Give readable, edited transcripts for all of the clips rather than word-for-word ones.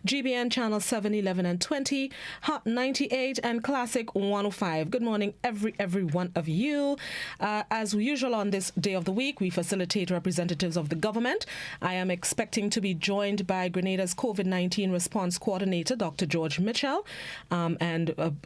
GBN Channel 7, 11 and 20, Hot 98 and Classic 105. Good morning, every one of you. As usual on this day of the week, we facilitate representatives of the government. I am expecting to be joined by Grenada's COVID-19 response coordinator, Dr. George Mitchell.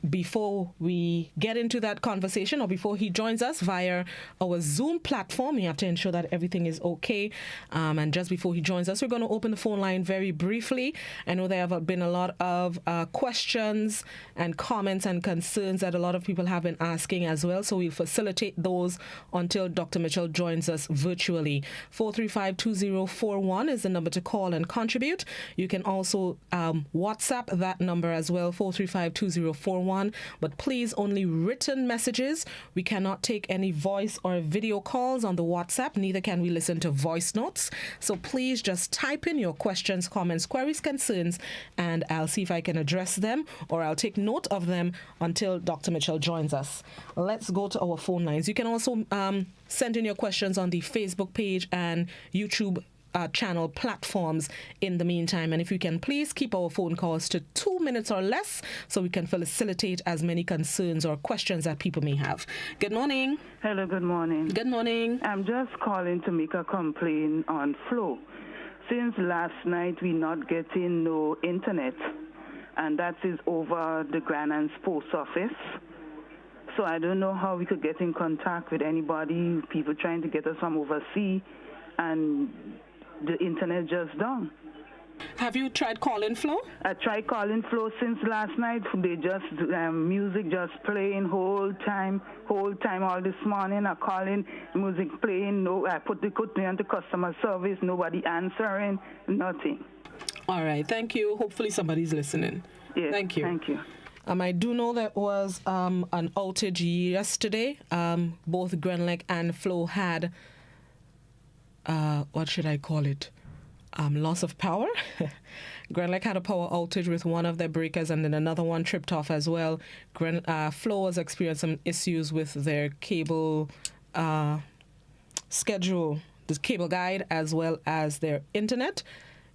Before we get into that conversation, or before he joins us via our Zoom platform, we have to ensure that everything is okay. And just before he joins us, we're going to open the phone line very briefly. I know there have been a lot of questions and comments and concerns that a lot of people have been asking as well. So we'll facilitate those until Dr. Mitchell joins us virtually. 435-2041 is the number to call and contribute. You can also WhatsApp that number as well, 435-2041. But please, only written messages. We cannot take any voice or video calls on the WhatsApp. Neither can we listen to voice notes. So please just type in your questions, comments, queries, concerns, and I'll see if I can address them, or I'll take note of them until Dr. Mitchell joins us. Let's go to our phone lines. You can also send in your questions on the Facebook page and YouTube channel platforms in the meantime. And if you can please keep our phone calls to 2 minutes or less so we can facilitate as many concerns or questions that people may have. Good morning. Hello, good morning. Good morning. I'm just calling to make a complaint on Flow. Since last night, we're not getting no internet, and that is over the Grandans post office. So I don't know how we could get in contact with anybody, people trying to get us from overseas, and the internet just down. Have you tried calling Flow? I tried calling Flow since last night. They just music just playing whole time all this morning. I calling, music playing. No, I put me on the customer service. Nobody answering. Nothing. All right, thank you. Hopefully somebody's listening. Yes, thank you. Thank you. I do know there was an outage yesterday. Both Grenlec and Flow had what should I call it? Loss of power. Grenlec had a power outage with one of their breakers, and then another one tripped off as well. Flow was experiencing some issues with their cable schedule, the cable guide, as well as their internet.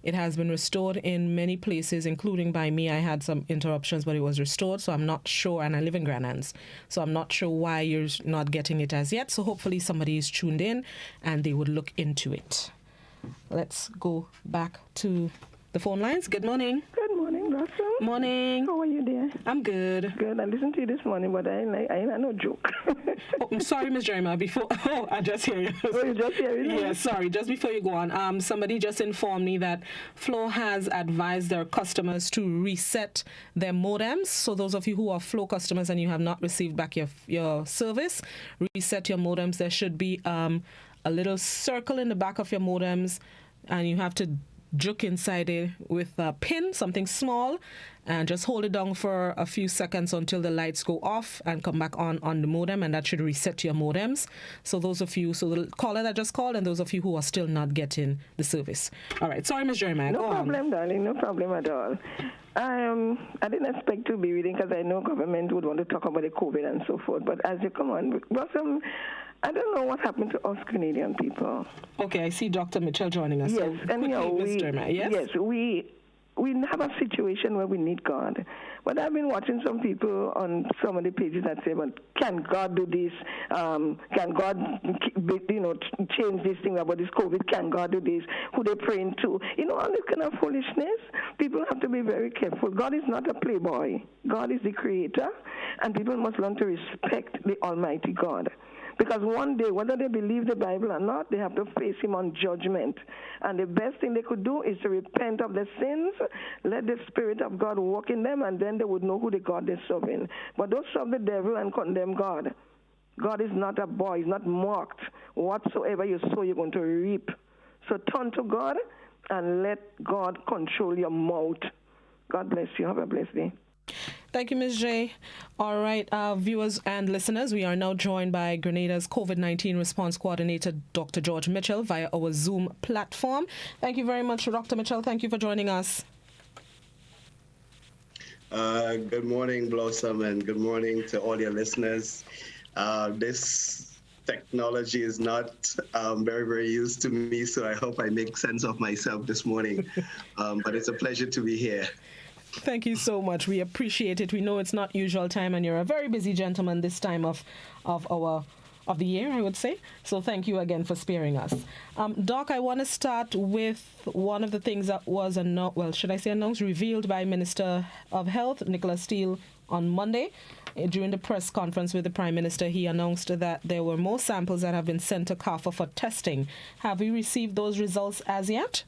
It has been restored in many places, including by me. I had some interruptions, but it was restored, so I'm not sure. And I live in Grandans, so I'm not sure why you're not getting it as yet. So hopefully somebody is tuned in and they would look into it. Let's go back to the phone lines. Good morning. Good morning, Blossom. Morning. How are you, dear? I'm good. Good. I listened to you this morning, but I ain't no joke. Oh, I'm sorry, Miss Jerima. I just hear you. Oh, you just hear it? Yeah, sorry. Just before you go on, somebody just informed me that Flow has advised their customers to reset their modems. So those of you who are Flow customers and you have not received back your service, reset your modems. There should be a little circle in the back of your modems, and you have to juke inside it with a pin, something small, and just hold it down for a few seconds until the lights go off and come back on the modem, and that should reset your modems. So those of you, the caller that just called, and those of you who are still not getting the service. All right, sorry, Ms. Jeremiah. No problem, darling, no problem at all. I didn't expect to be reading because I know government would want to talk about the COVID and so forth, but as you come on, Blossom, I don't know what happened to us Canadian people. Okay, I see Dr. Mitchell joining us. Yes, so anyhow, we have a situation where we need God. But I've been watching some people on some of the pages that say, "But can God do this? Can God, change this thing about this COVID? Can God do this? Who they praying to? All this kind of foolishness. People have to be very careful. God is not a playboy. God is the creator, and people must learn to respect the Almighty God. Because one day, whether they believe the Bible or not, they have to face him on judgment. And the best thing they could do is to repent of their sins, let the Spirit of God walk in them, and then they would know who the God they're serving. But don't serve the devil and condemn God. God is not a boy. He's not mocked. Whatsoever you sow, you're going to reap. So turn to God and let God control your mouth. God bless you. Have a blessed day. Thank you, Ms. J. All right, viewers and listeners, we are now joined by Grenada's COVID-19 response coordinator, Dr. George Mitchell, via our Zoom platform. Thank you very much, Dr. Mitchell. Thank you for joining us. Good morning, Blossom, and good morning to all your listeners. This technology is not very, very used to me, so I hope I make sense of myself this morning. But it's a pleasure to be here. Thank you so much. We appreciate it. We know it's not usual time, and you're a very busy gentleman this time of the year, I would say. So thank you again for sparing us. Doc, I want to start with one of the things that was revealed by Minister of Health, Nicholas Steele, on Monday. During the press conference with the Prime Minister, he announced that there were more samples that have been sent to CAFA for testing. Have we received those results as yet?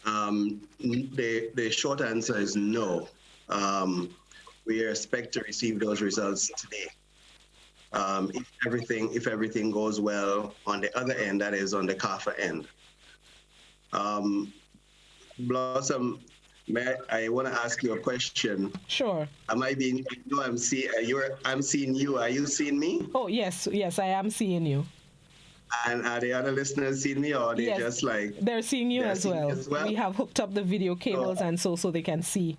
The short answer is no. We expect to receive those results today. If everything goes well on the other end, that is on the CAFA end. Blossom, I want to ask you a question. Sure. Am I being? No, I'm seeing you. Are you seeing me? Oh yes, I am seeing you. And are the other listeners seeing me, or are they just like they're seeing you as well? We have hooked up the video cables and so they can see.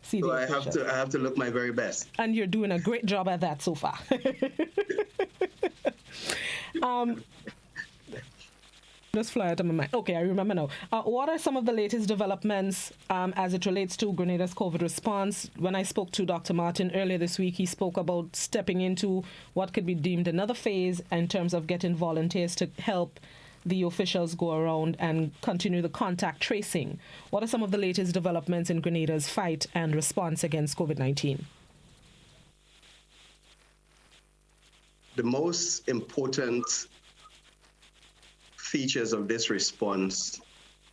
So I have to look my very best. And you're doing a great job at that so far. Just fly out of my mind. Okay, I remember now. What are some of the latest developments as it relates to Grenada's COVID response? When I spoke to Dr. Martin earlier this week, he spoke about stepping into what could be deemed another phase in terms of getting volunteers to help the officials go around and continue the contact tracing. What are some of the latest developments in Grenada's fight and response against COVID-19? The most important features of this response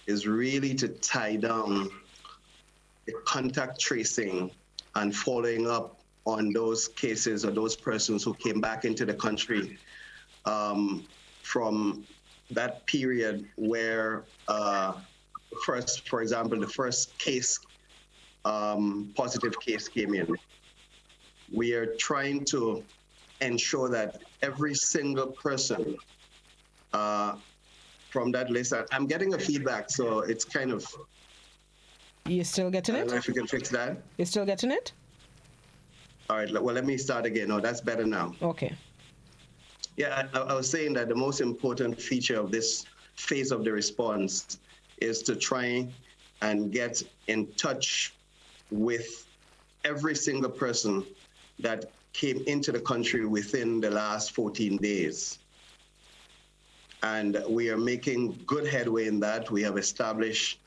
is really to tie down the contact tracing and following up on those cases or those persons who came back into the country from that period where for example, the first case, positive case came in. We are trying to ensure that every single person from that list, I'm getting a feedback, so it's kind of... You're still getting it? I don't know if you can fix that. You're still getting it? All right, well, let me start again. No, that's better now. Okay. Yeah, I was saying that the most important feature of this phase of the response is to try and get in touch with every single person that came into the country within the last 14 days. And we are making good headway in that. We have established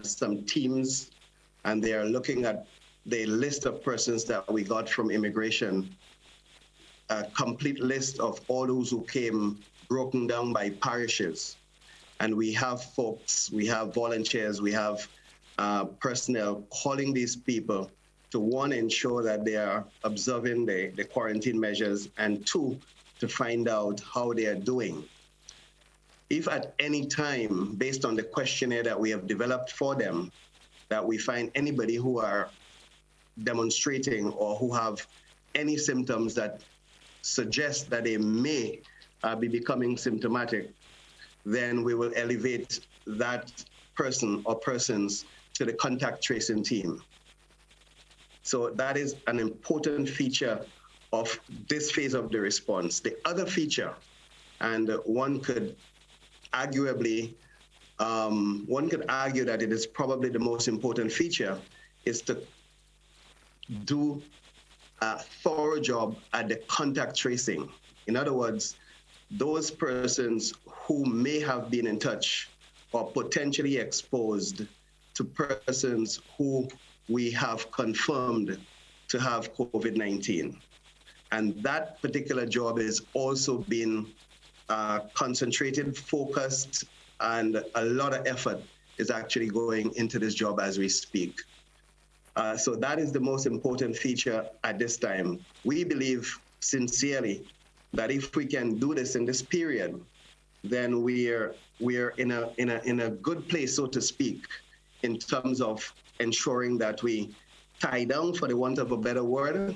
some teams, and they are looking at the list of persons that we got from immigration, a complete list of all those who came broken down by parishes. And we have folks, we have volunteers, we have personnel calling these people to, one, ensure that they are observing the quarantine measures, and two, to find out how they are doing. If at any time, based on the questionnaire that we have developed for them, that we find anybody who are demonstrating or who have any symptoms that suggest that they may be becoming symptomatic, then we will elevate that person or persons to the contact tracing team. So that is an important feature of this phase of the response. The other feature, and one could argue that it is probably the most important feature, is to do a thorough job at the contact tracing. In other words, those persons who may have been in touch or potentially exposed to persons who we have confirmed to have COVID-19. And that particular job is also being concentrated, focused, and a lot of effort is actually going into this job as we speak. So that is the most important feature at this time. We believe sincerely that if we can do this in this period, then we are in a good place, so to speak, in terms of ensuring that we tie down, for the want of a better word,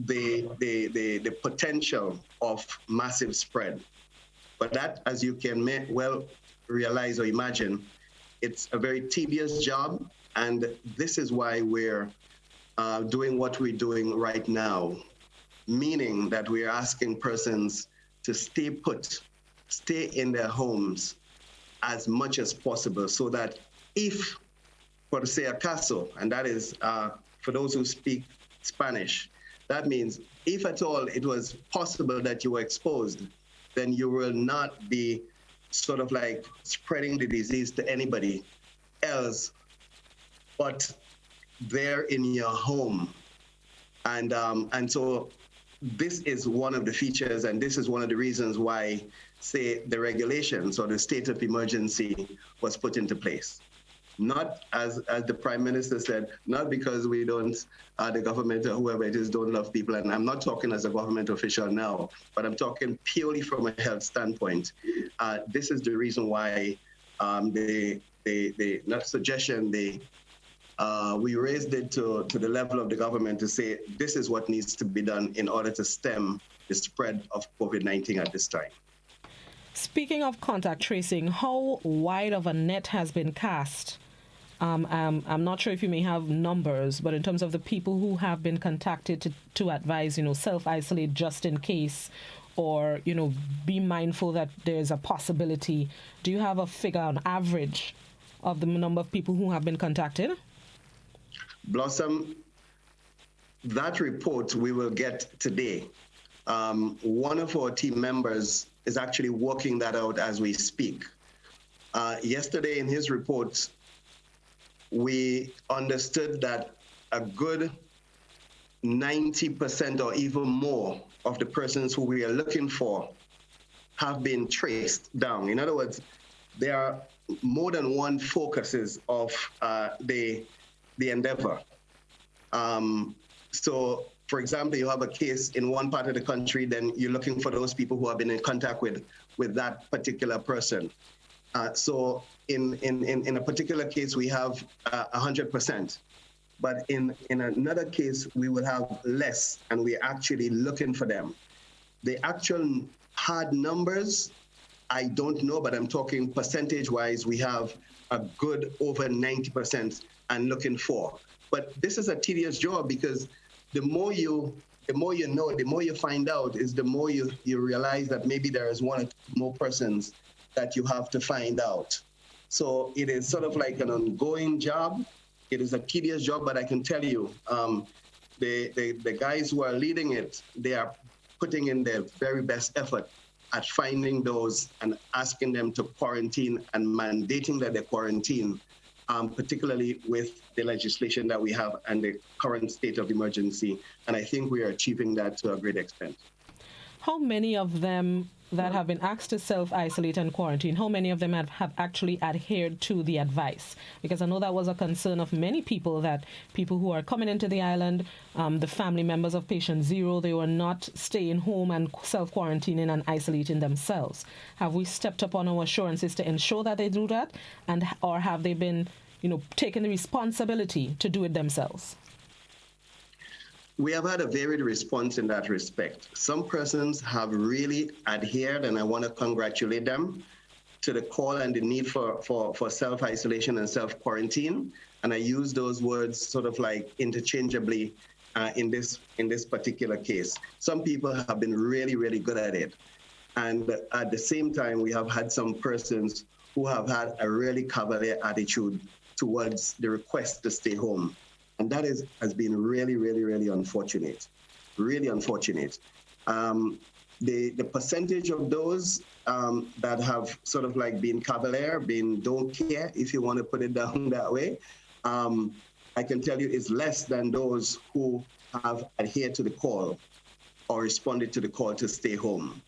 the potential of massive spread. But that, as you can well realize or imagine, it's a very tedious job, and this is why we're doing what we're doing right now. meaning that we are asking persons to stay put, stay in their homes as much as possible, so that if, por si acaso, and that is for those who speak Spanish, that means if at all it was possible that you were exposed, then you will not be sort of like spreading the disease to anybody else but there in your home. And so this is one of the features, and this is one of the reasons why, say, the regulations or the state of emergency was put into place. Not, as the Prime Minister said, not because we don't, the government or whoever it is, don't love people. And I'm not talking as a government official now, but I'm talking purely from a health standpoint. This is the reason why not suggestion, we raised it to the level of the government to say this is what needs to be done in order to stem the spread of COVID-19 at this time. Speaking of contact tracing, how wide of a net has been cast? I'm not sure if you may have numbers, but in terms of the people who have been contacted to advise, self-isolate just in case, or, be mindful that there's a possibility. Do you have a figure on average of the number of people who have been contacted? Blossom, that report we will get today. One of our team members is actually working that out as we speak. Yesterday in his report, we understood that a good 90% or even more of the persons who we are looking for have been traced down. In other words, there are more than one focuses of the endeavor. So, for example, you have a case in one part of the country, then you're looking for those people who have been in contact with that particular person. So in a particular case, we have 100%. But in another case, we will have less, and we're actually looking for them. The actual hard numbers, I don't know, but I'm talking percentage-wise, we have a good over 90% and looking for. But this is a tedious job, because the more you know, the more you find out, is the more you realize that maybe there is one or two more persons that you have to find out. So it is sort of like an ongoing job. It is a tedious job, but I can tell you, the guys who are leading it, they are putting in their very best effort at finding those and asking them to quarantine and mandating that they quarantine, particularly with the legislation that we have and the current state of emergency. And I think we are achieving that to a great extent. How many of them that have been asked to self-isolate and quarantine, how many of them have actually adhered to the advice? Because I know that was a concern of many people, that people who are coming into the island, the family members of patient zero, they were not staying home and self-quarantining and isolating themselves. Have we stepped up on our assurances to ensure that they do that? Or have they been, taking the responsibility to do it themselves? We have had a varied response in that respect. Some persons have really adhered, and I want to congratulate them, to the call and the need for self-isolation and self-quarantine. And I use those words sort of like interchangeably in this particular case. Some people have been really, really good at it. And at the same time, we have had some persons who have had a really cavalier attitude towards the request to stay home. And that has been really, really, really unfortunate, really unfortunate. The percentage of those that have sort of like been cavalier, don't care, if you want to put it down that way, I can tell you is less than those who have adhered to the call or responded to the call to stay home.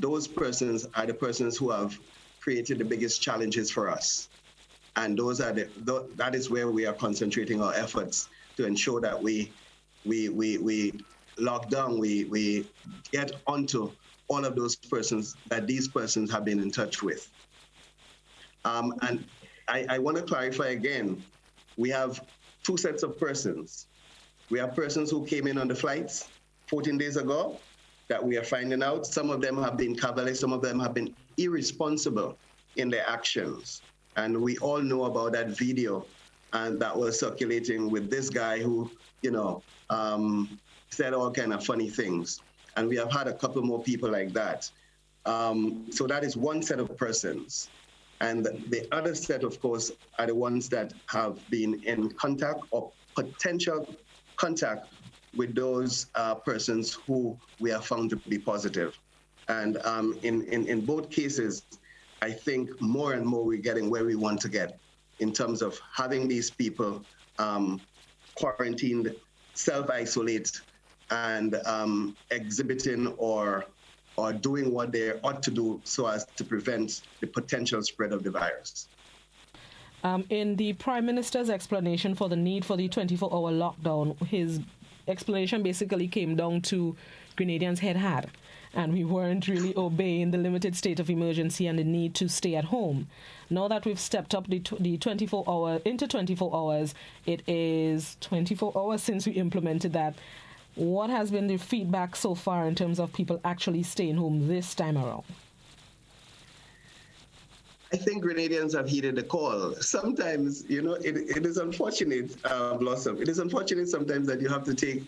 Those persons are the persons who have created the biggest challenges for us. And those are that is where we are concentrating our efforts to ensure that we lock down, we get onto all of those persons that these persons have been in touch with. And I want to clarify again, we have two sets of persons. We have persons who came in on the flights 14 days ago that we are finding out. Some of them have been cavalier, some of them have been irresponsible in their actions. And we all know about that video and that was circulating with this guy who, said all kind of funny things. And we have had a couple more people like that. So that is one set of persons. And the other set, of course, are the ones that have been in contact or potential contact with those persons who we have found to be positive. And in both cases, I think more and more we're getting where we want to get in terms of having these people quarantined, self-isolate, and exhibiting or doing what they ought to do so as to prevent the potential spread of the virus. In the Prime Minister's explanation for the need for the 24-hour lockdown, his explanation basically came down to Grenadians had, and we weren't really obeying the limited state of emergency and the need to stay at home. Now that we've stepped up the 24-hour into 24 hours, it is 24 hours since we implemented that. What has been the feedback so far in terms of people actually staying home this time around? I think Grenadians have heeded the call. Sometimes, it is unfortunate, Blossom. It is unfortunate sometimes that you have to take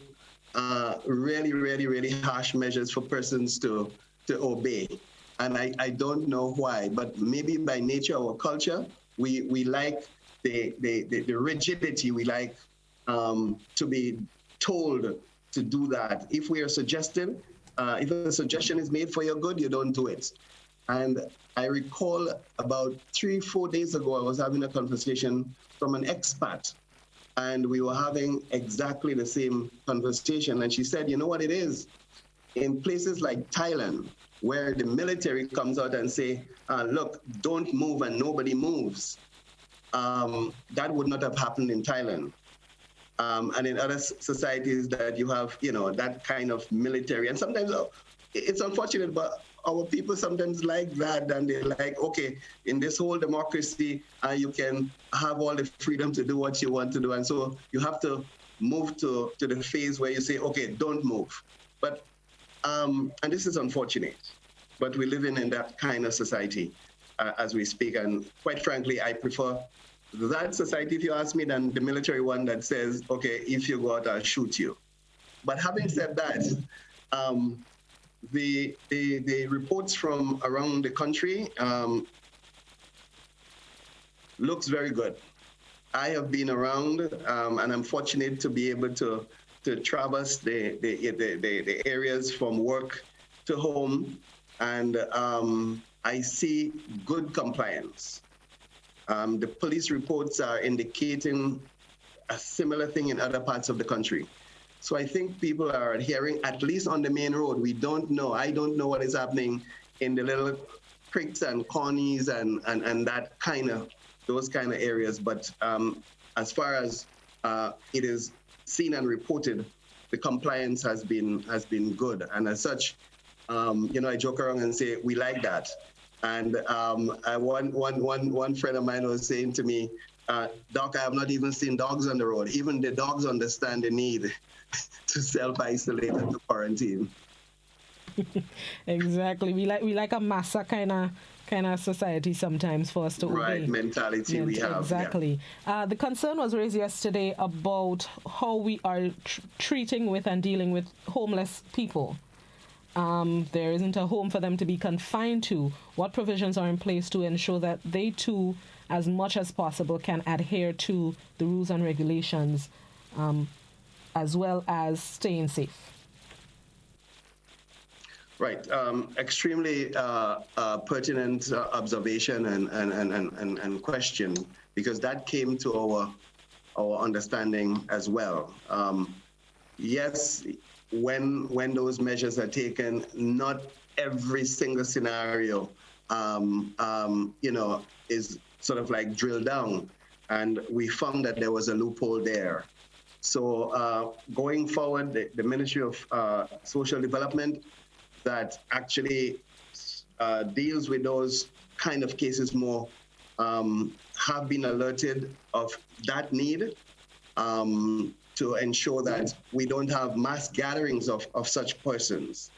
really, really, really harsh measures for persons to obey. And I don't know why, but maybe by nature or culture, we like the rigidity. We like to be told to do that. If we are suggested, if a suggestion is made for your good, you don't do it. And I recall about 3-4 days ago, I was having a conversation from an expat, and we were having exactly the same conversation. And she said, you know what it is? In places like Thailand, where the military comes out and say, look, don't move, and nobody moves. That would not have happened in Thailand. And in other societies that you have, that kind of military. And sometimes it's unfortunate, but our people sometimes like that, and they're like, okay, in this whole democracy, you can have all the freedom to do what you want to do. And so you have to move to the phase where you say, okay, don't move. But, and this is unfortunate, but we live in that kind of society as we speak. And quite frankly, I prefer that society, if you ask me, than the military one that says, okay, if you go out, I'll shoot you. But having said that, the reports from around the country looks very good. I have been around, and I'm fortunate to be able to traverse the areas from work to home, and I see good compliance. The police reports are indicating a similar thing in other parts of the country. So I think people are adhering, at least on the main road. We don't know. I don't know what is happening in the little creeks and cornies and those kind of areas. But as far as it is seen and reported, the compliance has been good. And as such, I joke around and say, we like that. And one friend of mine was saying to me, Doc, I have not even seen dogs on the road. Even the dogs understand the need to self-isolate and to quarantine. Exactly. We like a massa kind of society sometimes for us to obey. Right, mentality we have. Exactly. Yeah. The concern was raised yesterday about how we are treating with and dealing with homeless people. There isn't a home for them to be confined to. What provisions are in place to ensure that they too, as much as possible, can adhere to the rules and regulations, as well as staying safe? Right. Extremely pertinent observation and question, because that came to our understanding as well. Yes, when those measures are taken, not every single scenario, is sort of like drilled down, and we found that there was a loophole there. So going forward, the Ministry of Social Development that actually deals with those kind of cases more have been alerted of that need to ensure that we don't have mass gatherings of such persons.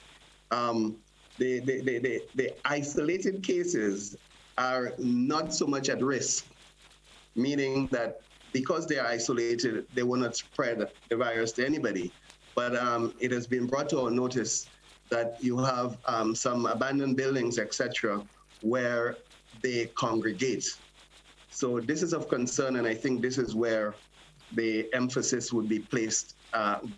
The isolated cases are not so much at risk, meaning that because they are isolated, they will not spread the virus to anybody. but it has been brought to our notice that you have some abandoned buildings, etc., where they congregate. So this is of concern, and I think this is where the emphasis would be placed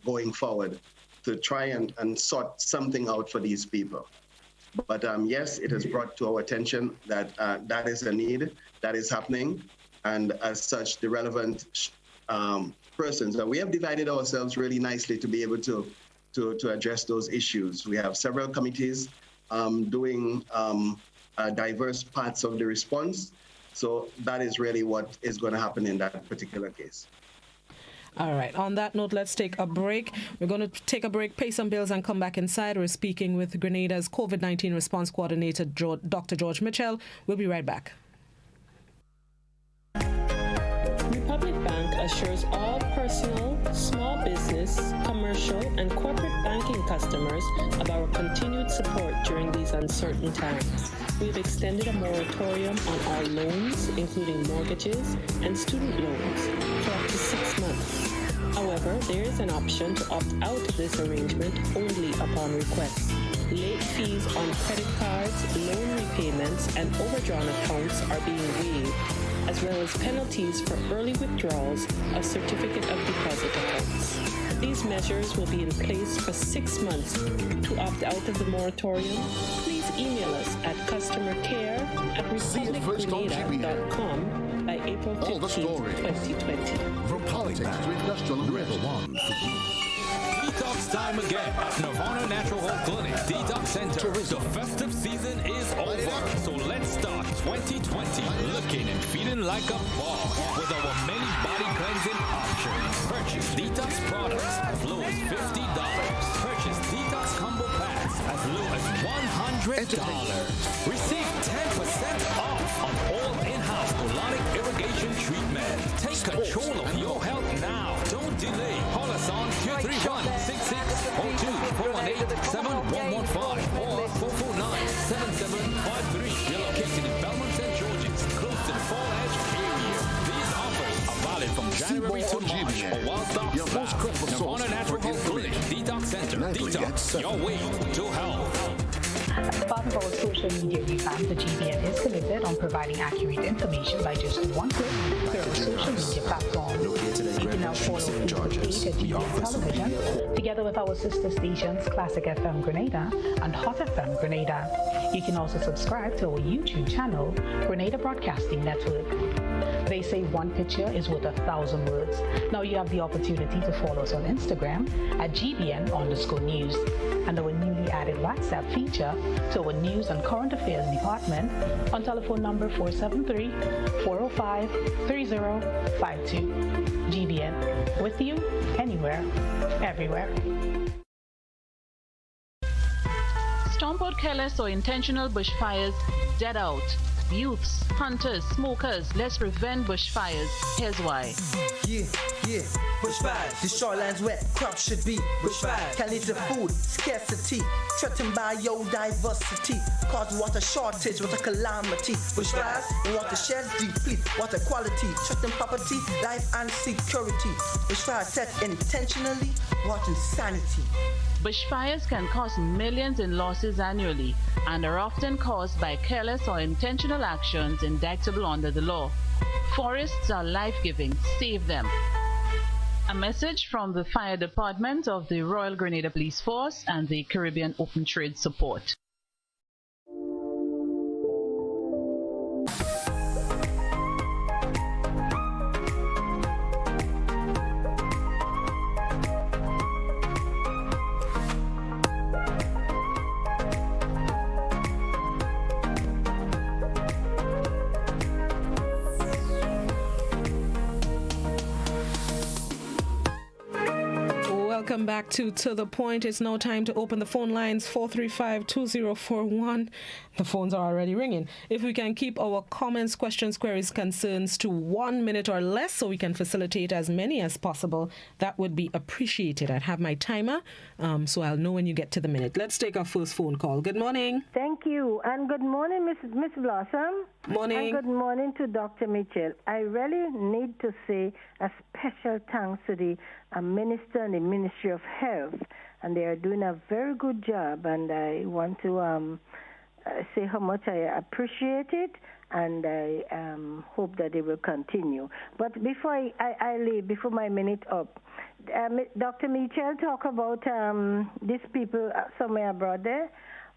going forward to try and sort something out for these people. But yes, it has brought to our attention that that is a need that is happening, and as such, the relevant persons, we have divided ourselves really nicely to be able to address those issues. We have several committees doing diverse parts of the response. So that is really what is going to happen in that particular case. All right. On that note, let's take a break. We're going to take a break, pay some bills, and come back inside. We're speaking with Grenada's COVID-19 response coordinator, Dr. George Mitchell. We'll be right back. Republic Bank assures all personal, small business, commercial, and corporate banking customers of our continued support during these uncertain times. We've extended a moratorium on all loans, including mortgages and student loans, for up to 6 months. However, there is an option to opt out of this arrangement only upon request. Late fees on credit cards, loan repayments, and overdrawn accounts are being waived, as well as penalties for early withdrawals of certificate of deposit accounts. These measures will be in place for 6 months. To opt out of the moratorium, please email us at customercare@republicgrenada.com by April 15, 2020. Republic Bank, number one for you. Detox time again at Nirvana Natural Health Clinic Detox Center. The festive season is over, so let's start 2020 looking and feeling like a boss with our many body cleansing options. Purchase detox products as low as $50. Purchase detox combo packs as low as $100. Receive 10% off on all in-house colonic irrigation treatment. Take control of your health now. Don't delay. Call us on 231-6602-418-7115 or 449-7753. We're located in Belmont, St. George's, close to the Fall Edge area. These offers are valid from January to March or while stocks last. Nirvana Natural Health Clinic Detox Center. Detox your way to health. As part of our social media revamp, the GBN is committed on providing accurate information by just one click through our social media platforms. You can now follow the page at GBN Television, together with our sister stations Classic FM Grenada and Hot FM Grenada. You can also subscribe to our YouTube channel, Grenada Broadcasting Network. They say one picture is worth 1,000 words. Now you have the opportunity to follow us on Instagram at GBN_news and our newly added WhatsApp feature to our News and Current Affairs Department on telephone number 473-405-3052. GBN, with you, anywhere, everywhere. Stomp out careless or intentional bushfires, dead out. Youths, hunters, smokers, let's prevent bushfires. Here's why. Yeah, bushfires. The shoreline's wet, crops should be bushfires. Can lead to food scarcity, threatened biodiversity, cause water shortage, water calamity. Bushfires in watersheds deplete water quality, threaten property, life and security. Bushfires set intentionally, water sanity. Bushfires can cost millions in losses annually and are often caused by careless or intentional actions indictable under the law. Forests are life-giving. Save them. A message from the Fire Department of the Royal Grenada Police Force and the Caribbean Open Trade Support. Welcome back to the Point. It's now time to open the phone lines, 435-2041. The phones are already ringing. If we can keep our comments, questions, queries, concerns to 1 minute or less so we can facilitate as many as possible, that would be appreciated. I'd have my timer, so I'll know when you get to the minute. Let's take our first phone call. Good morning. Thank you. And good morning, Miss Blossom. Morning. And good morning to Dr. Mitchell. I really need to say a special thanks to the minister and the ministry Ministry of Health, and they are doing a very good job. And I want to say how much I appreciate it, and I hope that they will continue. But before I leave, before my minute up, Dr. Mitchell talk about these people somewhere abroad there.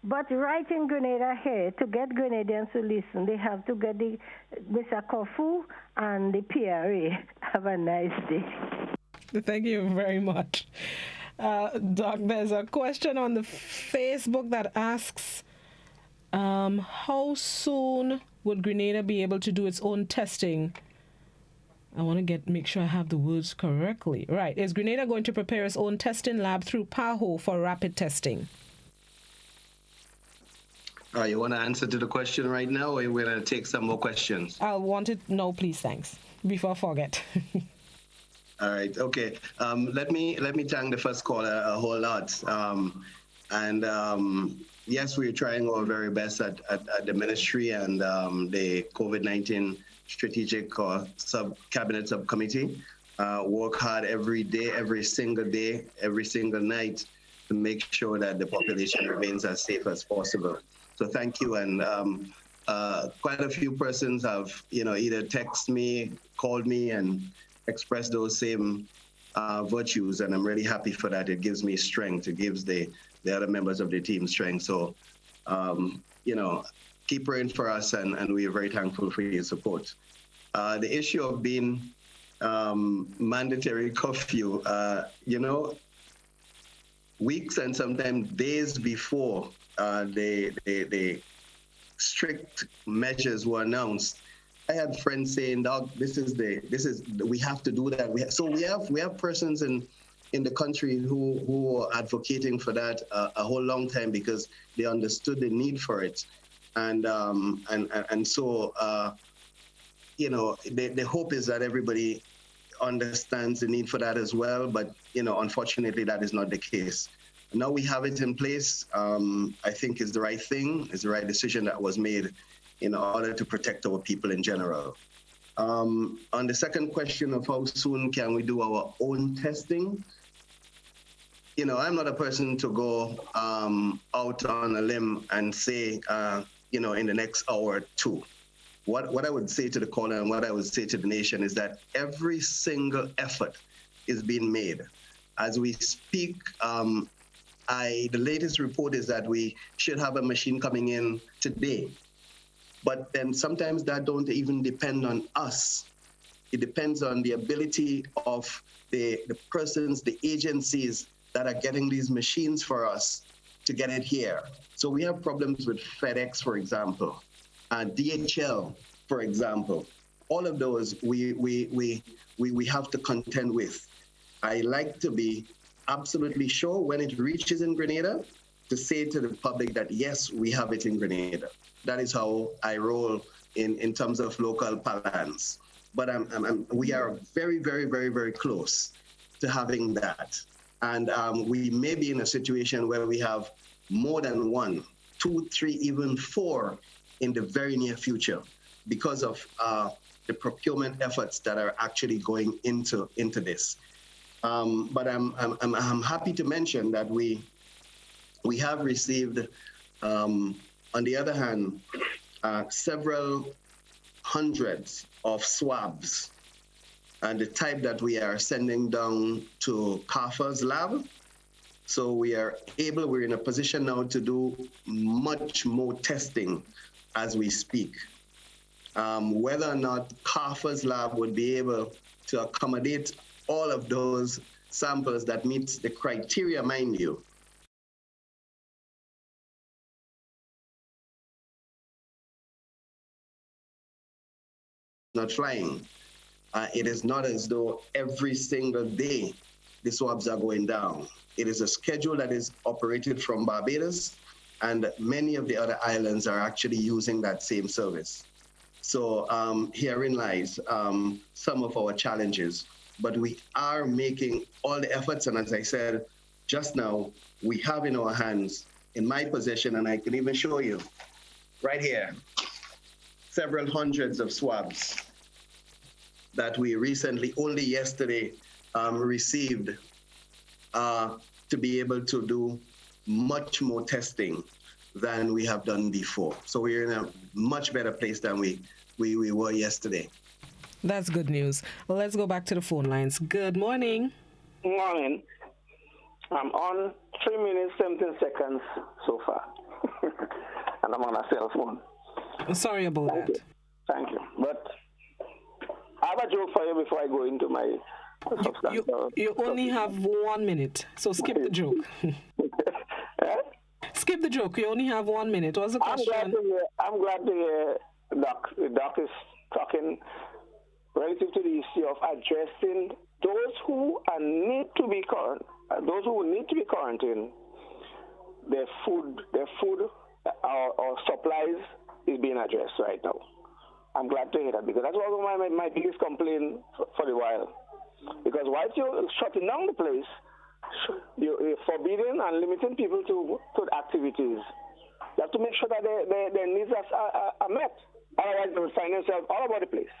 But right in Grenada here, to get Grenadians to listen, they have to get the Mr. Kofu and the PRA. Have a nice day. Thank you very much. Doc, there's a question on the Facebook that asks, how soon would Grenada be able to do its own testing? I want to make sure I have the words correctly. Right. Is Grenada going to prepare its own testing lab through PAHO for rapid testing? You want to answer to the question right now, or you want to take some more questions? I'll want it. No, please, thanks. Before I forget. All right. Okay. Let me thank the first caller a whole lot. Yes, we're trying our very best at the ministry and the COVID-19 strategic cabinet subcommittee. Work hard every day, every single night to make sure that the population remains as safe as possible. So thank you. And quite a few persons have, either texted me, called me, and expressed those same virtues. And I'm really happy for that. It gives me strength. It gives the other members of the team strength. So, keep praying for us, and we are very thankful for your support. The issue of being mandatory curfew, weeks and sometimes days before the strict measures were announced, I had friends saying, "Doc, we have to do that." We have persons in the country who are advocating for that a whole long time because they understood the need for it, and so the hope is that everybody understands the need for that as well. But unfortunately, that is not the case. Now we have it in place. I think it's the right thing. It's the right decision that was made in order to protect our people in general. On the second question of how soon can we do our own testing, I'm not a person to go out on a limb and say, in the next hour or two. What I would say to the caller and what I would say to the nation is that every single effort is being made. As we speak, the latest report is that we should have a machine coming in today. But then sometimes that don't even depend on us. It depends on the ability of the persons, the agencies that are getting these machines for us to get it here. So we have problems with FedEx, for example, DHL, for example. All of those we have to contend with. I like to be absolutely sure when it reaches in Grenada to say to the public that, yes, we have it in Grenada. That is how I roll in terms of local parlance. But we are very, very, very, very close to having that. And we may be in a situation where we have more than 1, 2, 3, even 4 in the very near future because of the procurement efforts that are actually going into this. But I'm happy to mention that we have received, on the other hand, several hundreds of swabs, and the type that we are sending down to CAFA's lab. So we're in a position now to do much more testing as we speak. Whether or not CAFA's lab would be able to accommodate all of those samples that meet the criteria, mind you, not flying. It is not as though every single day the swabs are going down. It is a schedule that is operated from Barbados, and many of the other islands are actually using that same service. So herein lies some of our challenges, but we are making all the efforts, and as I said just now, we have in our hands, in my possession, and I can even show you right here, several hundreds of swabs that we recently, only yesterday, received to be able to do much more testing than we have done before. So we're in a much better place than we were yesterday. That's good news. Let's go back to the phone lines. Good morning. Morning. I'm on 3 minutes, 17 seconds so far. And I'm on a cell phone. Sorry about that. Thank you. But I have a joke for you before I go into my substance. You only have 1 minute, so skip the joke. Skip the joke. You only have 1 minute. What's the question? I'm glad to hear Doc. The Doc is talking relative to the issue of addressing those who need to be quarantined. Their food or supplies is being addressed right now. I'm glad to hear that, because that's one of my biggest complaint for the while. Because while you're shutting down the place, you're forbidding and limiting people to activities. You have to make sure that their needs are met. Otherwise, they will find themselves all over the place,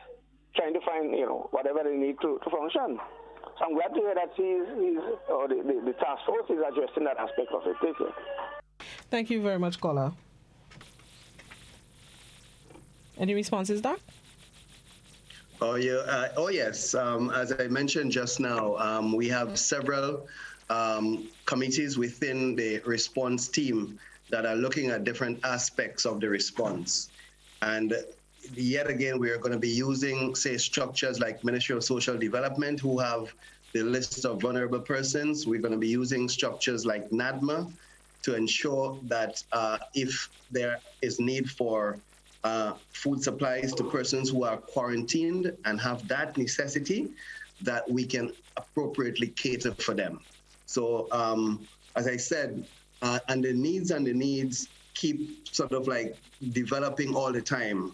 trying to find whatever they need to function. So I'm glad to hear that the task force is addressing that aspect of it. Take care. Thank you very much, caller. Any responses, Doc? Oh, yeah. Yes. As I mentioned just now, we have several committees within the response team that are looking at different aspects of the response. And yet again, we are going to be using, say, structures like Ministry of Social Development, who have the list of vulnerable persons. We're going to be using structures like NADMA to ensure that if there is need for food supplies to persons who are quarantined and have that necessity, that we can appropriately cater for them. So, as I said, and the needs keep sort of like developing all the time.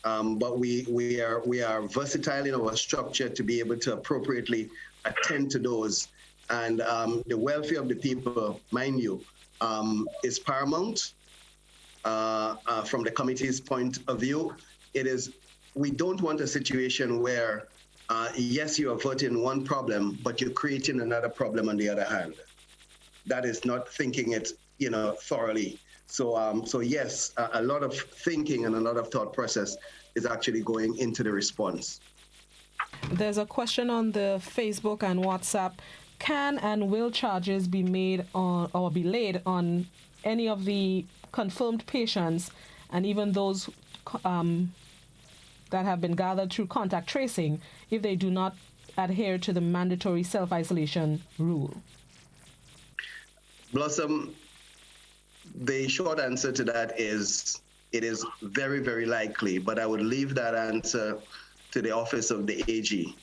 But we are versatile in our structure to be able to appropriately attend to those. And the welfare of the people, mind you, is paramount. From the committee's point of view, we don't want a situation where, yes, you are averting one problem, but you're creating another problem on the other hand. That is not thinking it, thoroughly. So yes, a lot of thinking and a lot of thought process is actually going into the response. There's a question on the Facebook and WhatsApp. Can and will charges be made on or be laid on any of the confirmed patients and even those that have been gathered through contact tracing if they do not adhere to the mandatory self-isolation rule? Blossom, the short answer to that is it is very, very likely, but I would leave that answer to the office of the AG.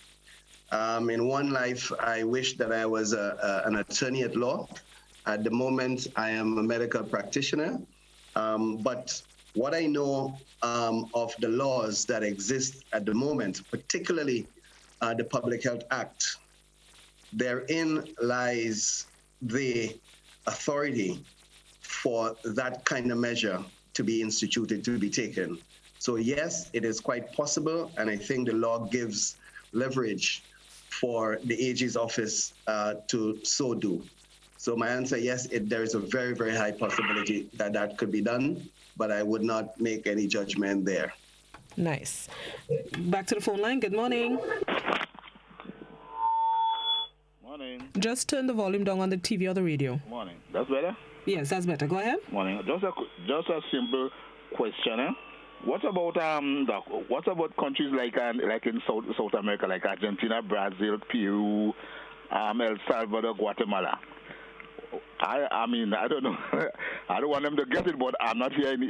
In one life, I wish that I was an attorney at law. At the moment, I am a medical practitioner. But what I know of the laws that exist at the moment, particularly the Public Health Act, therein lies the authority for that kind of measure to be instituted, to be taken. So yes, it is quite possible, and I think the law gives leverage for the AG's office to so do. So my answer, yes, there is a very, very high possibility that that could be done, but I would not make any judgment there. Nice. Back to the phone line. Good morning. Morning. Just turn the volume down on the TV or the radio. Morning. That's better? Yes, that's better. Go ahead. Morning. Just a simple question. What about countries like in South America, like Argentina, Brazil, Peru, El Salvador, Guatemala? I mean, I don't know. I don't want them to get it, but I'm not hearing.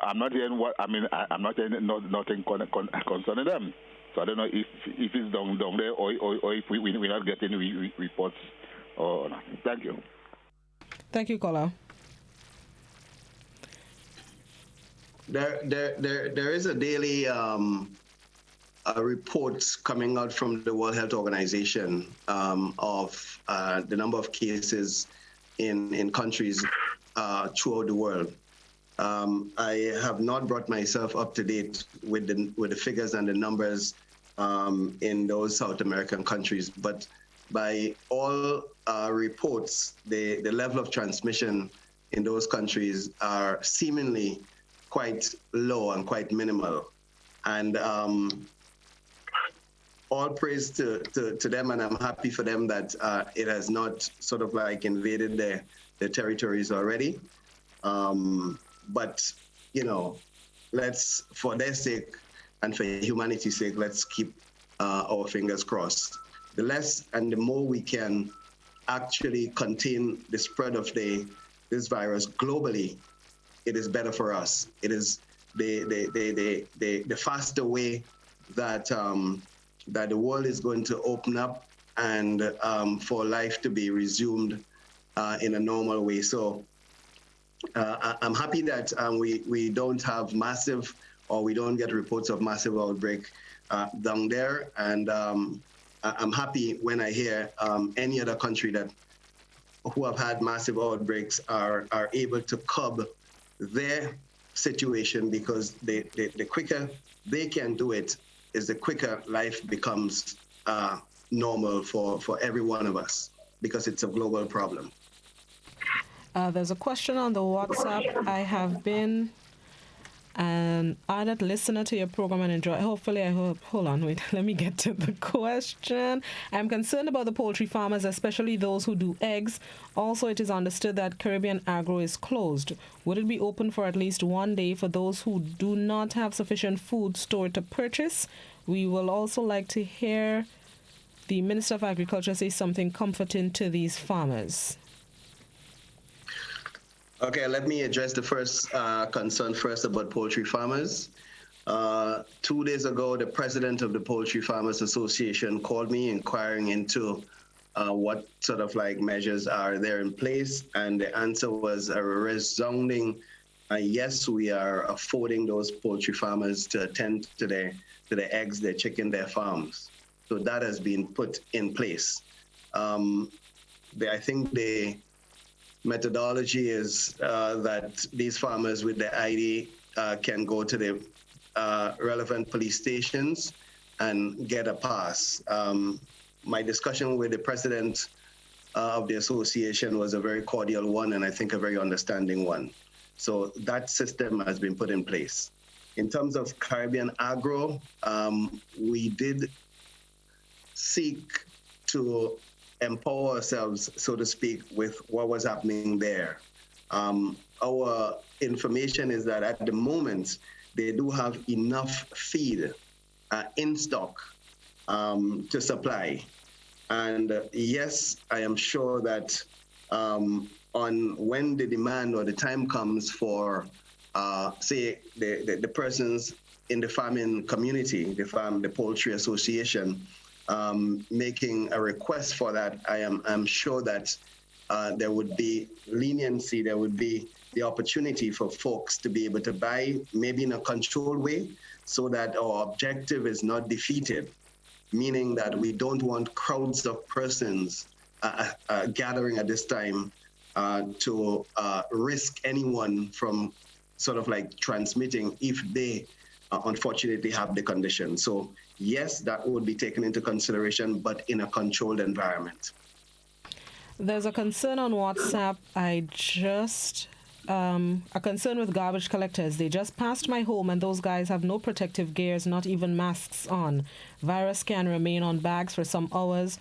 I'm not hearing what. I mean, I'm not hearing nothing concerning them. So I don't know if it's down there or if we're not getting reports or not. Thank you. Thank you, caller. There is a daily report coming out from the World Health Organization of the number of cases in countries throughout the world. I have not brought myself up to date with the figures and the numbers in those South American countries, but by all reports, the level of transmission in those countries are seemingly quite low and quite minimal. And all praise to them, and I'm happy for them that it has not sort of like invaded their territories already. But, you know, let's, for their sake and for humanity's sake, let's keep our fingers crossed. The less and the more we can actually contain the spread of this virus globally, it is better for us. It is the faster way that that the world is going to open up and for life to be resumed in a normal way. So I'm happy that we don't have massive, or we don't get reports of massive outbreak down there. And I'm happy when I hear any other country that who have had massive outbreaks are able to curb their situation, because the quicker they can do it is the quicker life becomes normal for every one of us, because it's a global problem. There's a question on the WhatsApp. I have been an added listener to your program and enjoy. Hopefully, hold on, wait, let me get to the question. I'm concerned about the poultry farmers, especially those who do eggs. Also, it is understood that Caribbean Agro is closed. Would it be open for at least one day for those who do not have sufficient food stored to purchase? We will also like to hear the Minister of Agriculture say something comforting to these farmers. Okay, let me address the first concern first about poultry farmers. 2 days ago, the president of the Poultry Farmers Association called me inquiring into what sort of like measures are there in place, and the answer was a resounding yes. We are affording those poultry farmers to attend to their eggs, their chicken, their farms. So that has been put in place. I think the methodology is that these farmers with the ID can go to the relevant police stations and get a pass. My discussion with the president of the association was a very cordial one, and I think a very understanding one. So that system has been put in place. In terms of Caribbean Agro, we did seek to empower ourselves, so to speak, with what was happening there. Our information is that at the moment, they do have enough feed in stock to supply. And yes, I am sure that on when the demand or the time comes for, say, the persons in the farming community, the poultry association, making a request for that, I'm sure that there would be leniency, there would be the opportunity for folks to be able to buy, maybe in a controlled way, so that our objective is not defeated, meaning that we don't want crowds of persons gathering at this time to risk anyone from sort of like transmitting if they unfortunately have the condition. So yes, that would be taken into consideration, but in a controlled environment. There's a concern on WhatsApp. A concern with garbage collectors. They just passed my home and those guys have no protective gears, not even masks on. Virus can remain on bags for some hours.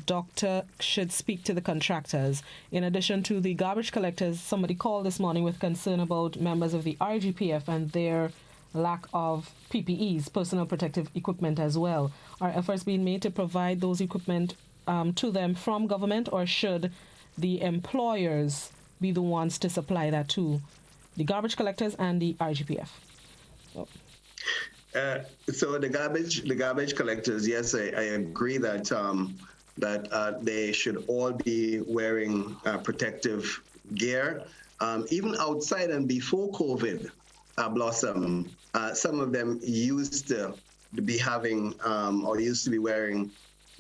Doctor should speak to the contractors. In addition to the garbage collectors, somebody called this morning with concern about members of the RGPF and their lack of PPEs, personal protective equipment as well. Are efforts being made to provide those equipment to them from government, or should the employers be the ones to supply that to the garbage collectors and the RGPF? Oh. So the garbage collectors, yes, I agree that they should all be wearing protective gear. Even outside and before COVID blossom, some of them used to be having or used to be wearing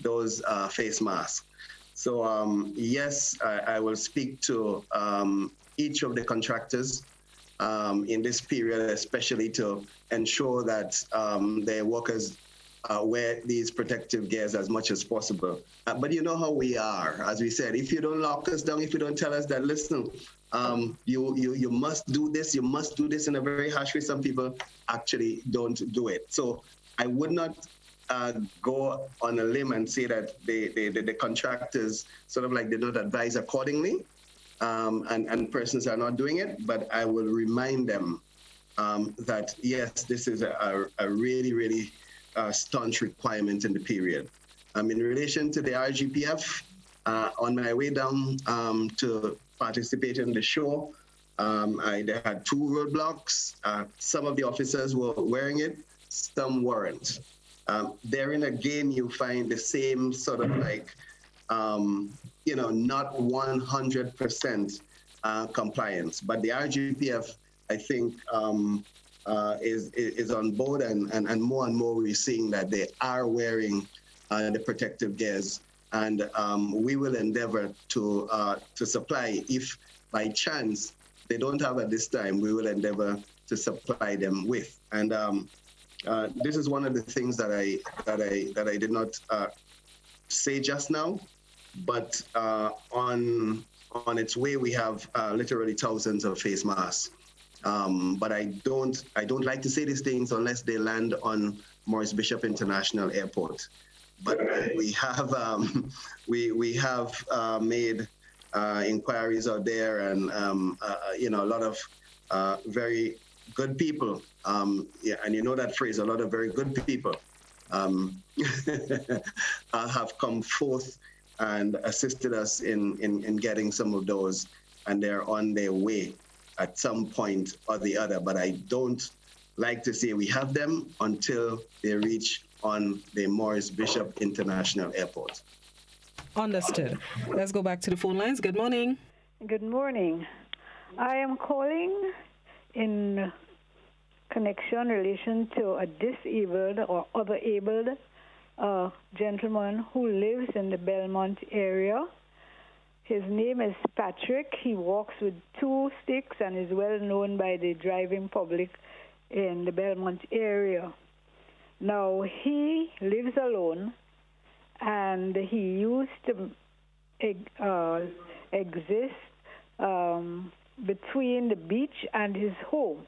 those face masks. So yes, I will speak to each of the contractors in this period, especially to ensure that their workers wear these protective gears as much as possible. But you know how we are. As we said, if you don't lock us down, if you don't tell us that, listen, you must do this, you must do this in a very harsh way, some people actually don't do it. So I would not go on a limb and say that the contractors sort of like they don't advise accordingly, and persons are not doing it, but I will remind them that yes, this is a really, really staunch requirement in the period. In relation to the RGPF, on my way down to participate in the show, I had 2 roadblocks. Some of the officers were wearing it, some weren't. There in a game, you find the same sort of like, not 100% compliance, but the RGPF, I think, is on board, and more we're seeing that they are wearing the protective gears, and we will endeavor to supply. If by chance they don't have at this time, we will endeavor to supply them with. And this is one of the things that I did not say just now, but on its way we have literally thousands of face masks. But I don't like to say these things unless they land on Morris Bishop International Airport. But we have made inquiries out there, and a lot of very good people. And you know that phrase, a lot of very good people have come forth and assisted us in getting some of those, and they're on their way at some point or the other. But I don't like to say we have them until they reach on the Morris Bishop International Airport. Understood. Let's go back to the phone lines. Good morning. Good morning. I am calling in connection relation to a disabled or other abled gentleman who lives in the Belmont area. His name is Patrick. He walks with 2 sticks and is well known by the driving public in the Belmont area. Now, he lives alone, and he used to exist between the beach and his home.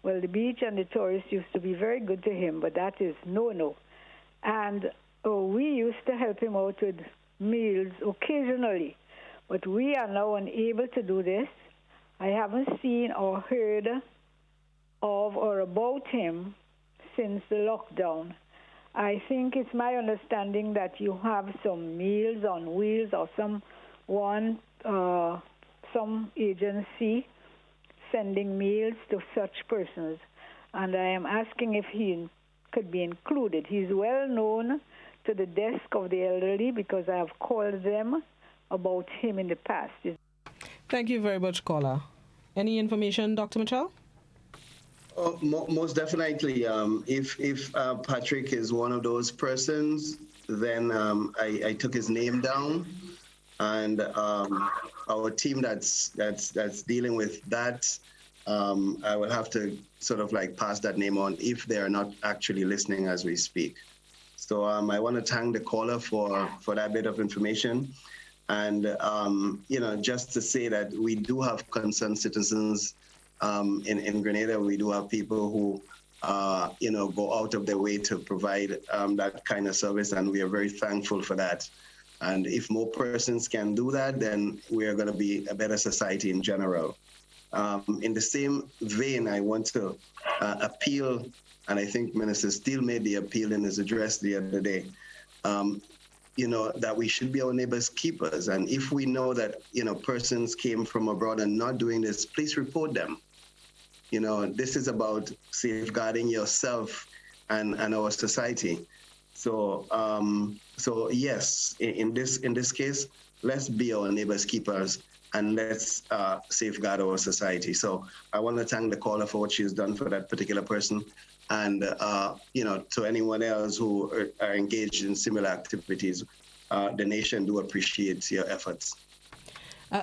Well, the beach and the tourists used to be very good to him, but that is no-no. And we used to help him out with meals occasionally, but we are now unable to do this. I haven't seen or heard of or about him since the lockdown. I think it's my understanding that you have some Meals on Wheels or some agency sending meals to such persons, and I am asking if he could be included. He's well known to the desk of the elderly because I have called them about him in the past. Thank you very much, caller. Any information, Dr. Mitchell? Oh, most definitely. If Patrick is one of those persons, then I took his name down, and our team that's dealing with that, I will have to sort of like pass that name on if they are not actually listening as we speak. So I want to thank the caller for that bit of information, and just to say that we do have concerned citizens in Grenada. We do have people who go out of their way to provide that kind of service, and we are very thankful for that. And if more persons can do that, then we are going to be a better society in general. In the same vein, I want to appeal, and I think Minister Steele made the appeal in his address the other day, that we should be our neighbors' keepers. And if we know that, persons came from abroad and not doing this, please report them. This is about safeguarding yourself and our society. So yes, in this case, let's be our neighbors' keepers, and let's safeguard our society. So I want to thank the caller for what she's done for that particular person, and to anyone else who are engaged in similar activities. The nation do appreciate your efforts.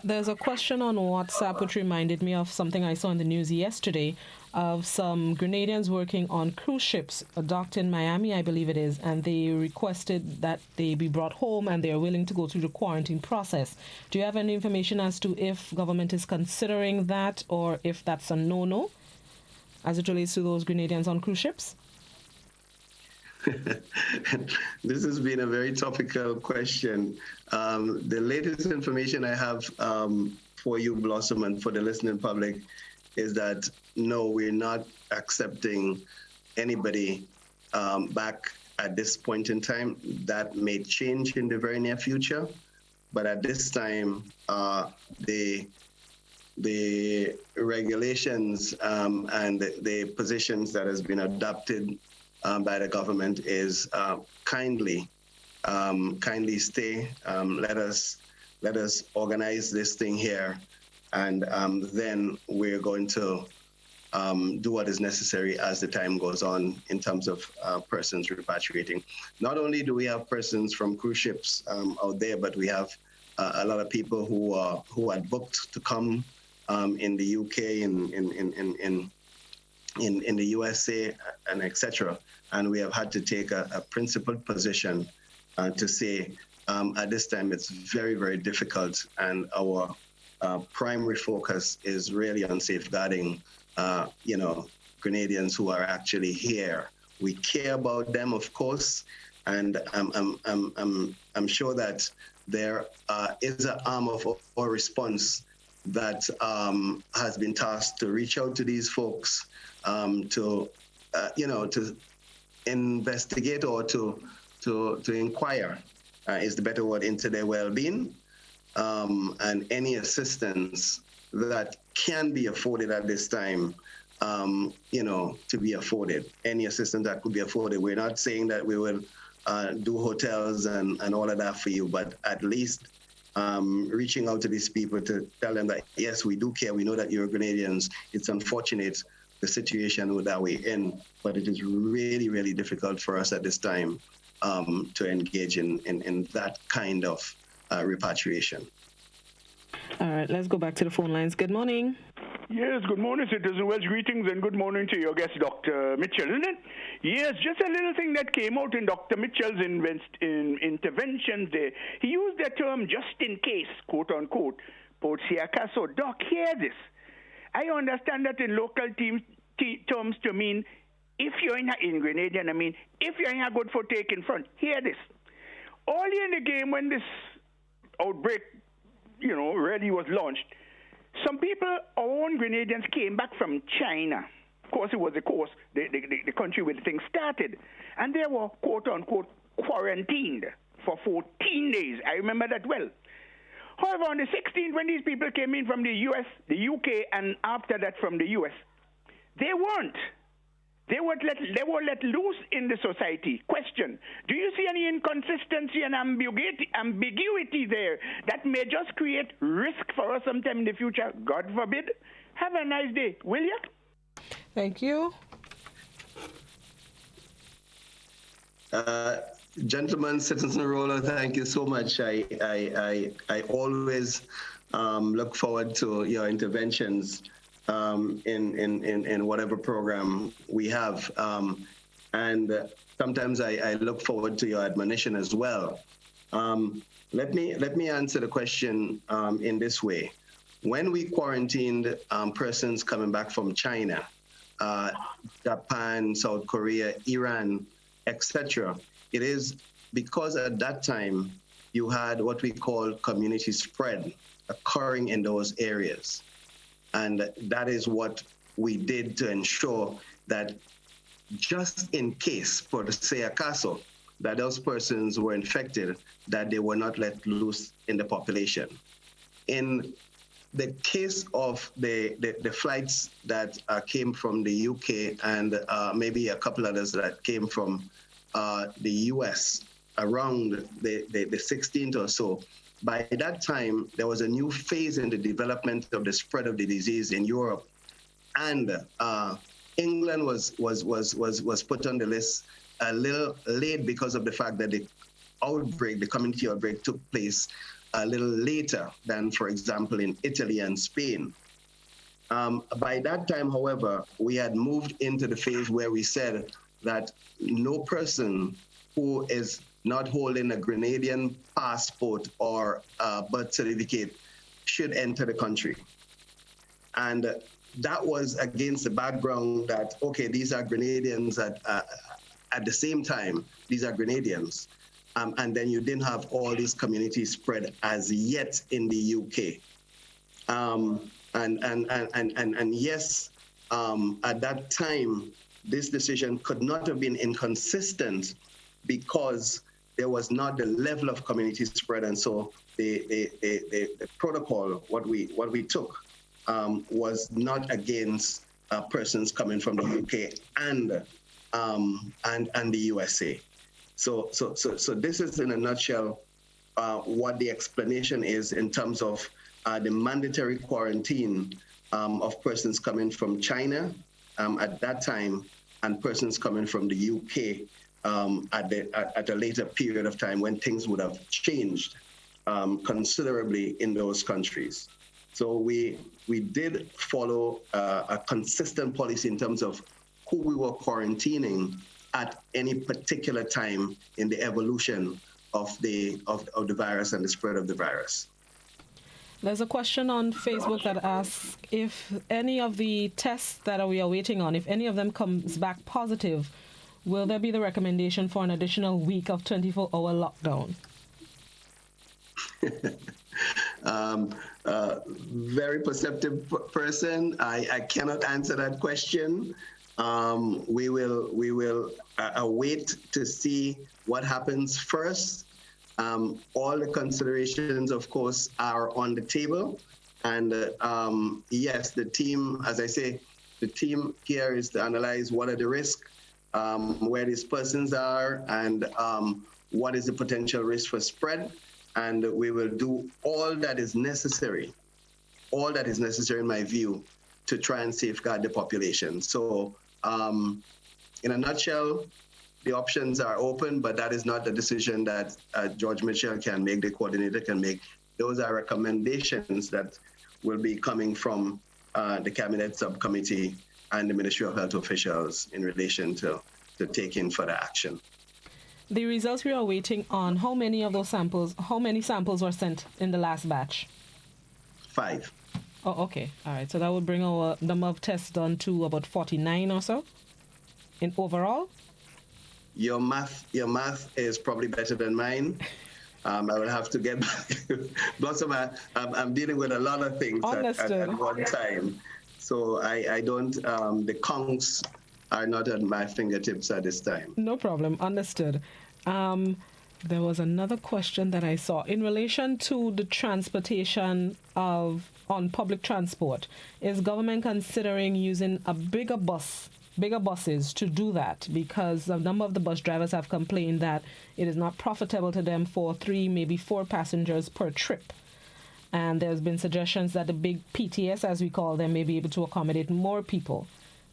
There's a question on WhatsApp which reminded me of something I saw in the news yesterday. of some Grenadians working on cruise ships docked in Miami, I believe it is, and they requested that they be brought home and they are willing to go through the quarantine process. Do you have any information as to if government is considering that or if that's a no-no as it relates to those Grenadians on cruise ships? This has been a very topical question. The latest information I have for you, Blossom, and for the listening public is that no, we're not accepting anybody back at this point in time. That may change in the very near future, but at this time, the regulations and the positions that has been adopted by the government is kindly stay. Let us organize this thing here, and then we're going to do what is necessary as the time goes on in terms of persons repatriating. Not only do we have persons from cruise ships out there, but we have a lot of people who had booked to come in the UK, in the USA, and etc. And we have had to take a principled position to say at this time it's very, very difficult, and our primary focus is really on safeguarding, Grenadians who are actually here. We care about them, of course, and I'm sure that there is an arm of our response that has been tasked to reach out to these folks to investigate or to inquire is the better word into their well-being, and any assistance that can be afforded at this time, to be afforded. Any assistance that could be afforded. We're not saying that we will do hotels and all of that for you, but at least reaching out to these people to tell them that, yes, we do care. We know that you're Grenadians. It's unfortunate the situation that we're in, but it is really, really difficult for us at this time to engage in that kind of repatriation. All right, let's go back to the phone lines. Good morning. Yes, good morning, Citizen Welsh. Greetings and good morning to your guest, Dr. Mitchell, isn't it? Yes, just a little thing that came out in Dr. Mitchell's interventions there. He used the term just in case, quote unquote, por si acaso. Doc, hear this. I understand that in local terms to mean if you're in Grenadian, if you're in a good foot take front. Hear this. Early in the game when this outbreak, really was launched, some people, our own Grenadians, came back from China. Of course, it was the country where the thing started. And they were, quote unquote, quarantined for 14 days. I remember that well. However, on the 16th, when these people came in from the US, the UK, and after that from the US, they weren't. They were let loose in the society. Question, do you see any inconsistency and ambiguity there that may just create risk for us sometime in the future? God forbid. Have a nice day, will you? Thank you. Gentlemen, Citizen Roller, thank you so much. I always look forward to your interventions in whatever program we have. And sometimes I look forward to your admonition as well. Let me answer the question in this way. When we quarantined persons coming back from China, Japan, South Korea, Iran, etc., it is because at that time you had what we call community spread occurring in those areas. And that is what we did to ensure that just in case, por si acaso, that those persons were infected, that they were not let loose in the population. In the case of the flights that came from the UK and maybe a couple others that came from the US around the 16th or so, by that time, there was a new phase in the development of the spread of the disease in Europe, and England was put on the list a little late because of the fact that the community outbreak took place a little later than, for example, in Italy and Spain. By that time, however, we had moved into the phase where we said that no person who is not holding a Grenadian passport or birth certificate should enter the country. And that was against the background that, okay, these are Grenadians at the same time, these are Grenadians. And then you didn't have all these communities spread as yet in the UK. And yes, at that time, this decision could not have been inconsistent because there was not the level of community spread. And so the protocol, what we took, was not against persons coming from the UK and the USA. So this is in a nutshell what the explanation is in terms of the mandatory quarantine of persons coming from China at that time and persons coming from the UK at a later period of time when things would have changed considerably in those countries. So we did follow a consistent policy in terms of who we were quarantining at any particular time in the evolution of the virus and the spread of the virus. There's a question on Facebook that asks if any of the tests that we are waiting on, if any of them comes back positive, will there be the recommendation for an additional week of 24-hour lockdown? Very perceptive person. I cannot answer that question. We will await to see what happens first. All the considerations, of course, are on the table. And yes, the team, as I say, the team here is to analyze what are the risks, where these persons are, and what is the potential risk for spread. And we will do all that is necessary in my view, to try and safeguard the population. So in a nutshell, the options are open, but that is not the decision that George Mitchell can make, the coordinator can make. Those are recommendations that will be coming from the Cabinet Subcommittee and the Ministry of Health officials in relation to taking further action. The results we are waiting on, how many samples were sent in the last batch? 5. Oh, okay. All right. So that would bring our number of tests done to about 49 or so in overall? Your math is probably better than mine. I will have to get back. Plus, I'm dealing with a lot of things at one time. So I don't, the counts are not at my fingertips at this time. No problem. Understood. There was another question that I saw in relation to the transportation on public transport. Is government considering using a bigger buses to do that? Because a number of the bus drivers have complained that it is not profitable to them for 3, maybe 4 passengers per trip. And there's been suggestions that the big PTS, as we call them, may be able to accommodate more people.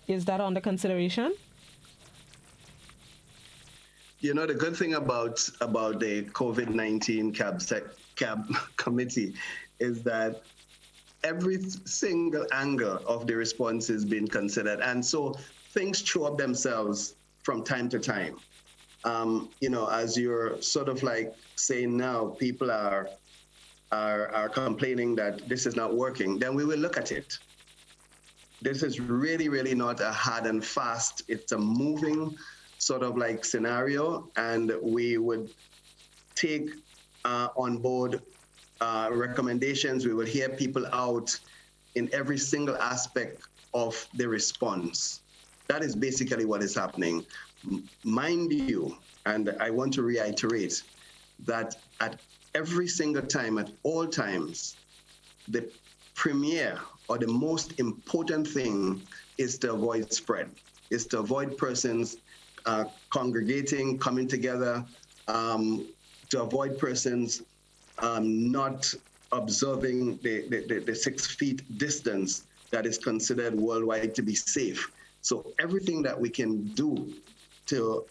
Is that under consideration? You know, the good thing about the COVID-19 cab committee is that every single angle of the response is being considered. And so things show up themselves from time to time. You know, as you're sort of like saying now, people are complaining that this is not working, then we will look at it. This is really, really not a hard and fast, it's a moving sort of like scenario, and we would take on board recommendations. We will hear people out in every single aspect of the response. That is basically what is happening. Mind you, and I want to reiterate that at every single time, at all times, the premier or the most important thing is to avoid spread, is to avoid persons congregating, coming together, to avoid persons not observing the 6 feet distance that is considered worldwide to be safe. So everything that we can do to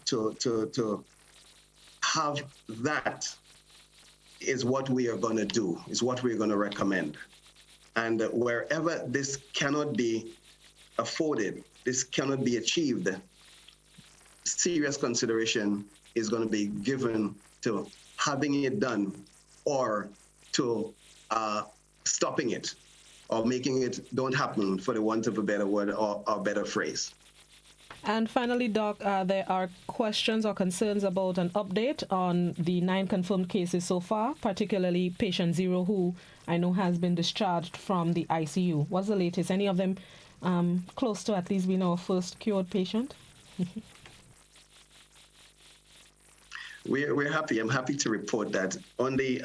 have that is what we are going to do, is what we're going to recommend. And wherever this cannot be afforded, this cannot be achieved, serious consideration is going to be given to having it done or to stopping it or making it don't happen, for the want of a better word or a better phrase. And finally, Doc, there are questions or concerns about an update on the 9 confirmed cases so far, particularly patient 0, who I know has been discharged from the ICU. What's the latest? Any of them close to at least being our first cured patient? We're happy. I'm happy to report that only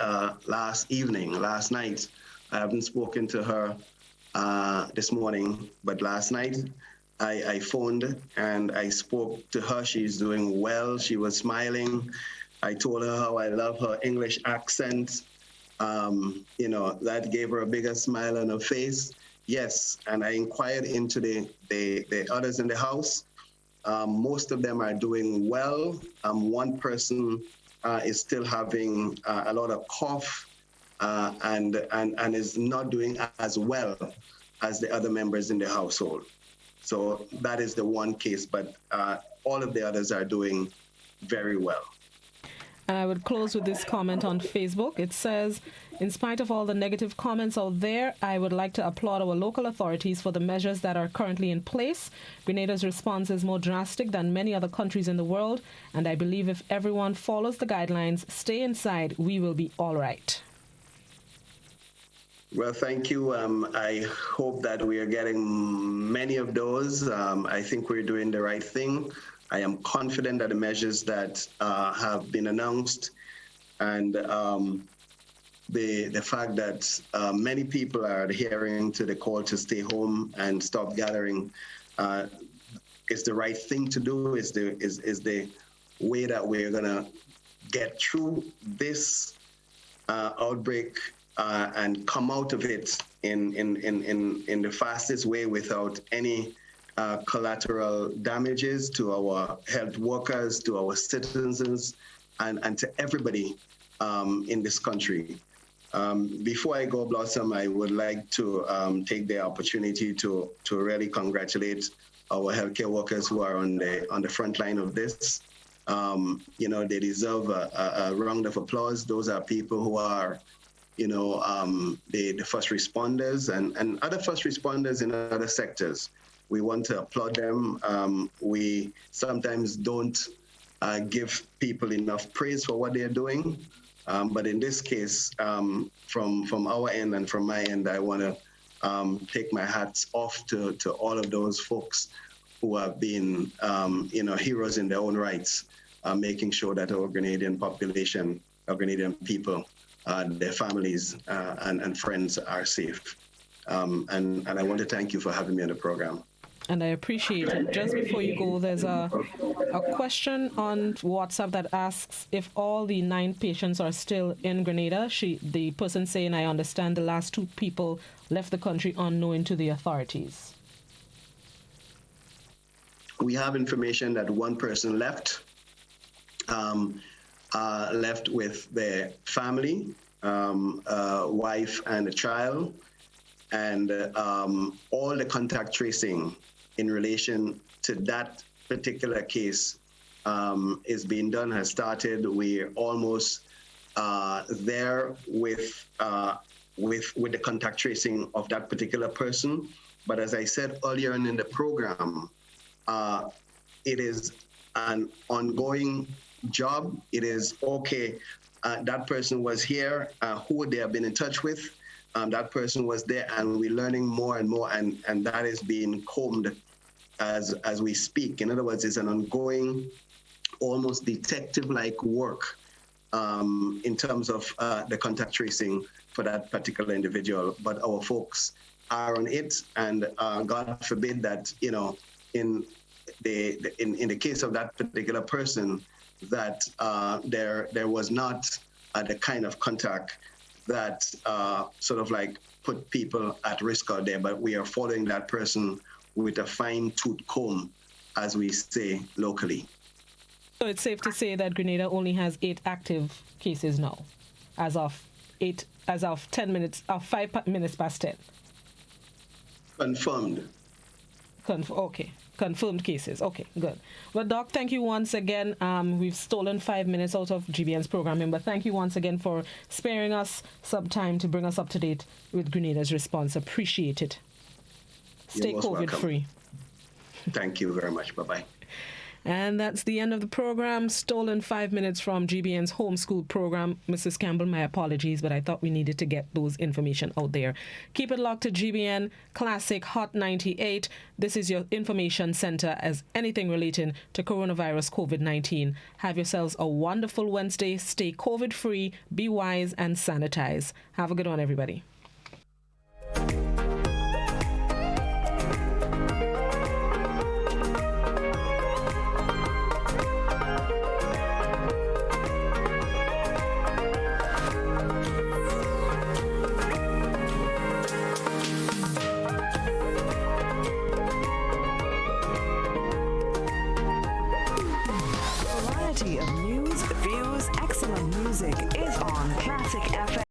last night, I haven't spoken to her this morning, but last night I phoned and I spoke to her. She's doing well. She was smiling. I told her how I love her English accent. That gave her a bigger smile on her face. Yes, and I inquired into the others in the house. Most of them are doing well. One person is still having a lot of cough and is not doing as well as the other members in the household. So that is the one case, but all of the others are doing very well. And I would close with this comment on Facebook. It says, in spite of all the negative comments out there, I would like to applaud our local authorities for the measures that are currently in place. Grenada's response is more drastic than many other countries in the world, and I believe if everyone follows the guidelines, stay inside, we will be all right. Well, thank you. I hope that we are getting many of those. I think we're doing the right thing. I am confident that the measures that have been announced and the fact that many people are adhering to the call to stay home and stop gathering is the right thing to do, is the way that we're going to get through this outbreak and come out of it in the fastest way without any collateral damages to our health workers, to our citizens, and to everybody in this country. Before I go, Blossom, I would like to take the opportunity to really congratulate our healthcare workers who are on the front line of this. They deserve a round of applause. Those are people who are the first responders and other first responders in other sectors. We want to applaud them. We sometimes don't give people enough praise for what they're doing. But in this case, from our end and from my end, I want to take my hats off to all of those folks who have been, heroes in their own rights, making sure that our Grenadian population, our Grenadian people, their families and friends are safe. And I want to thank you for having me on the program. And I appreciate it. Just before you go, there's a question on WhatsApp that asks if all the 9 patients are still in Grenada. The person saying, I understand the last 2 people left the country unknown to the authorities. We have information that 1 person left with their family, wife and a child, and all the contact tracing in relation to that particular case is being done, has started. We're almost there with the contact tracing of that particular person. But as I said earlier in the program, it is an ongoing job. It is okay. That person was here. Who they have been in touch with? That person was there, and we're learning more and more, and that is being combed as we speak. In other words, it's an ongoing, almost detective-like work in terms of the contact tracing for that particular individual. But our folks are on it, and God forbid that in the case of that particular person, that there was not the kind of contact that sort of like put people at risk out there, but we are following that person with a fine-tooth comb, as we say locally. So it's safe to say that Grenada only has 8 active cases now, as of 5 minutes past 10. Confirmed. Okay. Confirmed cases. Okay, good. Well, Doc, thank you once again. We've stolen 5 minutes out of GBN's programming, but thank you once again for sparing us some time to bring us up to date with Grenada's response. Appreciate it. Stay COVID-free. Thank you very much. Bye-bye. And that's the end of the program. Stolen 5 minutes from GBN's homeschool program. Mrs. Campbell, my apologies, but I thought we needed to get those information out there. Keep it locked to GBN Classic Hot 98. This is your information center as anything relating to coronavirus COVID-19. Have yourselves a wonderful Wednesday. Stay COVID-free, be wise, and sanitize. Have a good one, everybody. Of news, views, excellent music is on Classic FM.